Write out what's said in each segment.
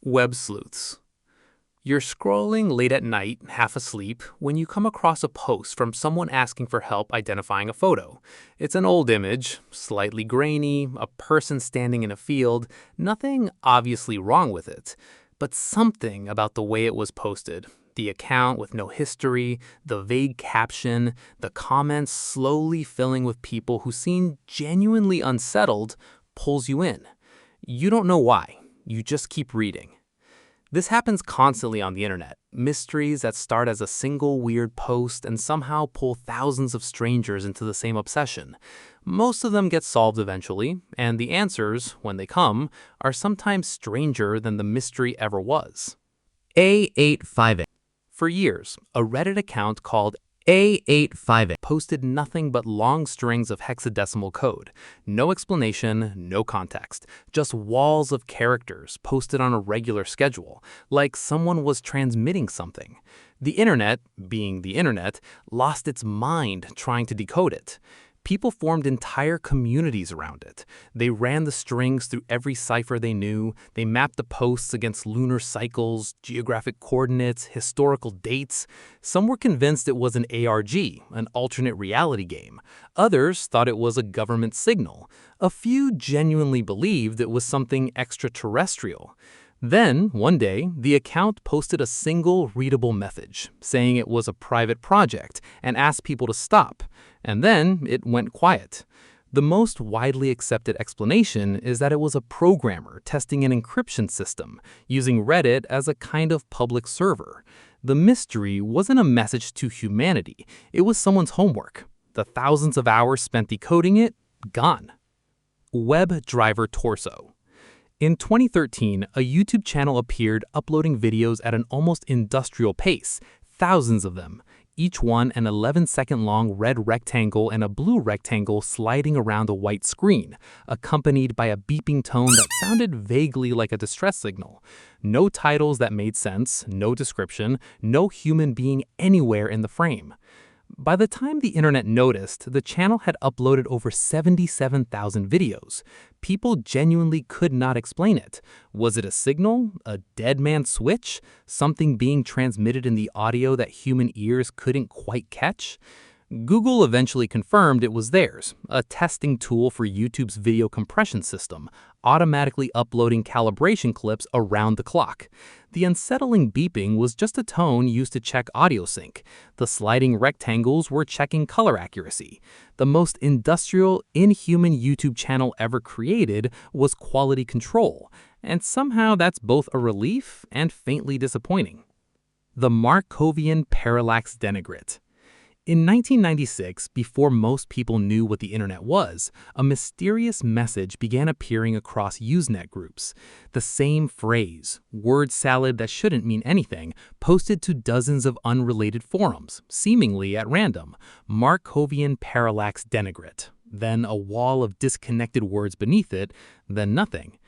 Web sleuths. You're scrolling late at night, half asleep, when you come across a post from someone asking for help identifying a photo. It's an old image, slightly grainy, a person standing in a field, nothing obviously wrong with it, but something about the way it was posted. The account with no history, the vague caption, the comments slowly filling with people who seem genuinely unsettled, pulls you in. You don't know why. You just keep reading. This happens constantly on the internet. Mysteries that start as a single weird post and somehow pull thousands of strangers into the same obsession. Most of them get solved eventually, and the answers, when they come, are sometimes stranger than the mystery ever was. A858. For years, a Reddit account called A858 posted nothing but long strings of hexadecimal code. No explanation, no context. Just walls of characters posted on a regular schedule, like someone was transmitting something. The internet, being the internet, lost its mind trying to decode it. People formed entire communities around it. They ran the strings through every cipher they knew. They mapped the posts against lunar cycles, geographic coordinates, historical dates. Some were convinced it was an ARG, an alternate reality game. Others thought it was a government signal. A few genuinely believed it was something extraterrestrial. Then, one day, the account posted a single readable message, saying it was a private project, and asked people to stop. And then it went quiet. The most widely accepted explanation is that it was a programmer testing an encryption system, using Reddit as a kind of public server. The mystery wasn't a message to humanity, it was someone's homework. The thousands of hours spent decoding it, gone. Webdriver Torso. In 2013, a YouTube channel appeared uploading videos at an almost industrial pace, thousands of them, each one an 11-second-long red rectangle and a blue rectangle sliding around a white screen, accompanied by a beeping tone that sounded vaguely like a distress signal. No titles that made sense, no description, no human being anywhere in the frame. By the time the internet noticed, the channel had uploaded over 77,000 videos. People genuinely could not explain it. Was it a signal? A dead man switch? Something being transmitted in the audio that human ears couldn't quite catch? Google eventually confirmed it was theirs, a testing tool for YouTube's video compression system, automatically uploading calibration clips around the clock. The unsettling beeping was just a tone used to check audio sync. The sliding rectangles were checking color accuracy. The most industrial, inhuman YouTube channel ever created was quality control, and somehow that's both a relief and faintly disappointing. The Markovian Parallax Denigrate. In 1996, before most people knew what the internet was, a mysterious message began appearing across Usenet groups. The same phrase, word salad that shouldn't mean anything, posted to dozens of unrelated forums, seemingly at random. Markovian Parallax Denigrate. Then a wall of disconnected words beneath it, then nothing.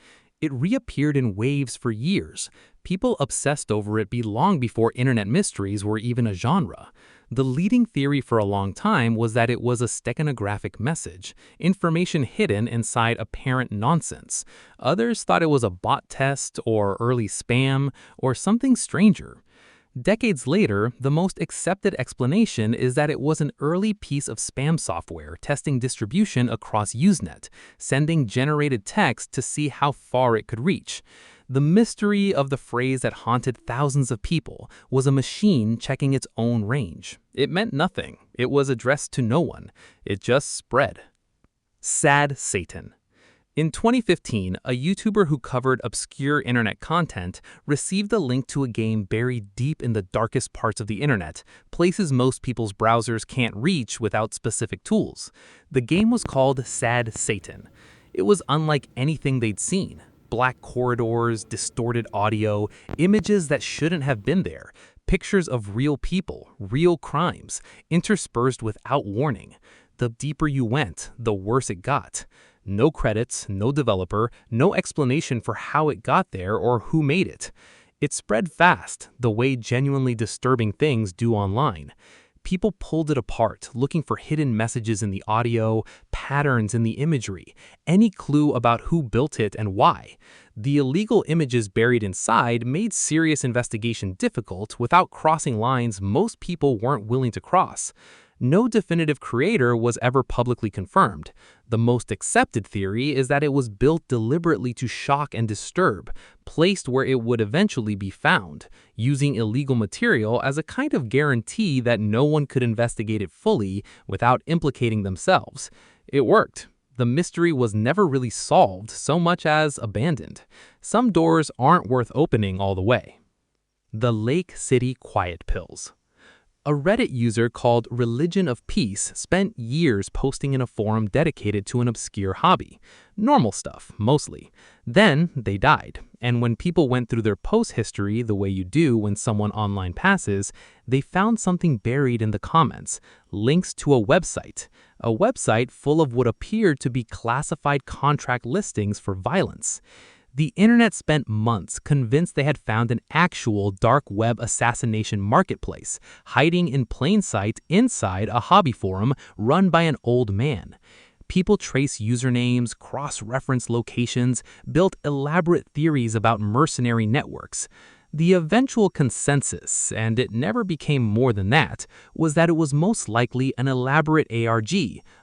It reappeared in waves for years. People obsessed over it long before internet mysteries were even a genre. The leading theory for a long time was that it was a steganographic message, information hidden inside apparent nonsense. Others thought it was a bot test or early spam or something stranger. Decades later, the most accepted explanation is that it was an early piece of spam software testing distribution across Usenet, sending generated text to see how far it could reach. The mystery of the phrase that haunted thousands of people was a machine checking its own range. It meant nothing. It was addressed to no one. It just spread. Sad Satan. In 2015, a YouTuber who covered obscure internet content received a link to a game buried deep in the darkest parts of the internet, places most people's browsers can't reach without specific tools. The game was called Sad Satan. It was unlike anything they'd seen. Black corridors, distorted audio, images that shouldn't have been there, pictures of real people, real crimes, interspersed without warning. The deeper you went, the worse it got. No credits, no developer, no explanation for how it got there or who made it. It spread fast, the way genuinely disturbing things do online. People pulled it apart, looking for hidden messages in the audio, patterns in the imagery, any clue about who built it and why. The illegal images buried inside made serious investigation difficult without crossing lines most people weren't willing to cross. No definitive creator was ever publicly confirmed. The most accepted theory is that it was built deliberately to shock and disturb, placed where it would eventually be found, using illegal material as a kind of guarantee that no one could investigate it fully without implicating themselves. It worked. The mystery was never really solved so much as abandoned. Some doors aren't worth opening all the way. The Lake City Quiet Pills. A Reddit user called Religion of Peace spent years posting in a forum dedicated to an obscure hobby. Normal stuff, mostly. Then they died, and when people went through their post history the way you do when someone online passes, they found something buried in the comments, links to a website full of what appeared to be classified contract listings for violence. The internet spent months convinced they had found an actual dark web assassination marketplace, hiding in plain sight inside a hobby forum run by an old man. People traced usernames, cross-referenced locations, built elaborate theories about mercenary networks. The eventual consensus, and it never became more than that, was that it was most likely an elaborate ARG,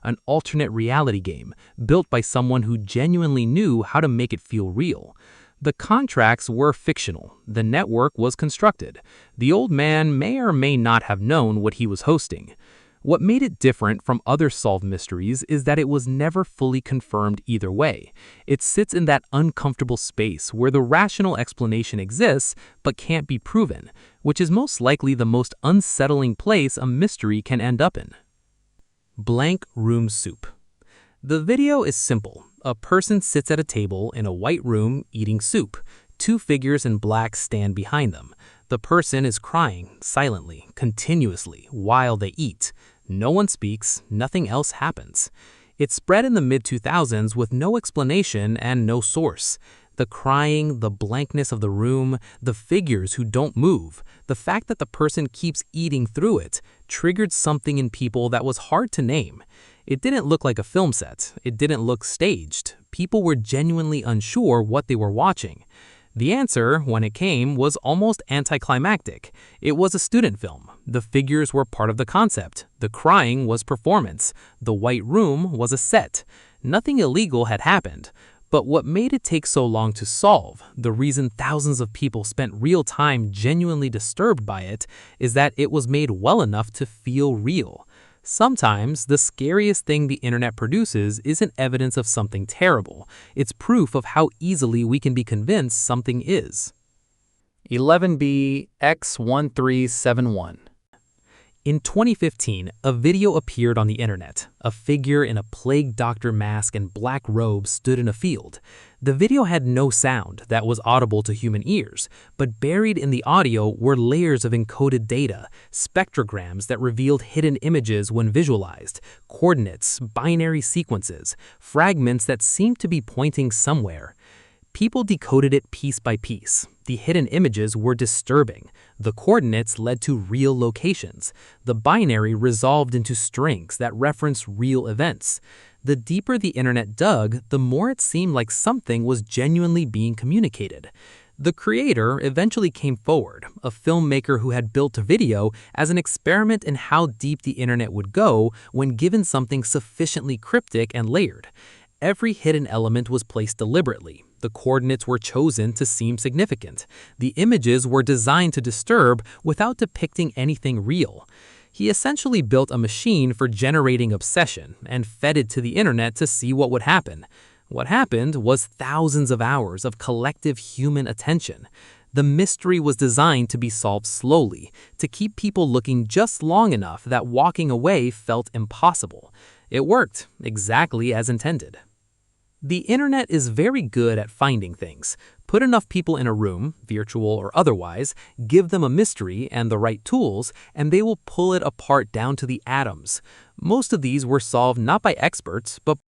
an alternate reality game, built by someone who genuinely knew how to make it feel real. The contracts were fictional. The network was constructed. The old man may or may not have known what he was hosting. What made it different from other solved mysteries is that it was never fully confirmed either way. It sits in that uncomfortable space where the rational explanation exists but can't be proven, which is most likely the most unsettling place a mystery can end up in. Blank room soup. The video is simple. A person sits at a table in a white room eating soup. Two figures in black stand behind them. The person is crying silently, continuously, while they eat. No one speaks, nothing else happens. It spread in the mid-2000s with no explanation and no source. The crying, the blankness of the room, the figures who don't move, the fact that the person keeps eating through it, triggered something in people that was hard to name. It didn't look like a film set. It didn't look staged. People were genuinely unsure what they were watching. The answer, when it came, was almost anticlimactic. It was a student film. The figures were part of the concept. The crying was performance. The white room was a set. Nothing illegal had happened. But what made it take so long to solve, the reason thousands of people spent real time genuinely disturbed by it, is that it was made well enough to feel real. Sometimes, the scariest thing the internet produces isn't evidence of something terrible. It's proof of how easily we can be convinced something is. 11B-X1371. In 2015, a video appeared on the internet. A figure in a plague doctor mask and black robe stood in a field. The video had no sound that was audible to human ears, but buried in the audio were layers of encoded data, spectrograms that revealed hidden images when visualized, coordinates, binary sequences, fragments that seemed to be pointing somewhere. People decoded it piece by piece. The hidden images were disturbing. The coordinates led to real locations. The binary resolved into strings that reference real events. The deeper the internet dug, the more it seemed like something was genuinely being communicated. The creator eventually came forward, a filmmaker who had built a video as an experiment in how deep the internet would go when given something sufficiently cryptic and layered. Every hidden element was placed deliberately. The coordinates were chosen to seem significant. The images were designed to disturb without depicting anything real. He essentially built a machine for generating obsession and fed it to the internet to see what would happen. What happened was thousands of hours of collective human attention. The mystery was designed to be solved slowly, to keep people looking just long enough that walking away felt impossible. It worked exactly as intended. The internet is very good at finding things. Put enough people in a room, virtual or otherwise, give them a mystery and the right tools, and they will pull it apart down to the atoms. Most of these were solved not by experts, but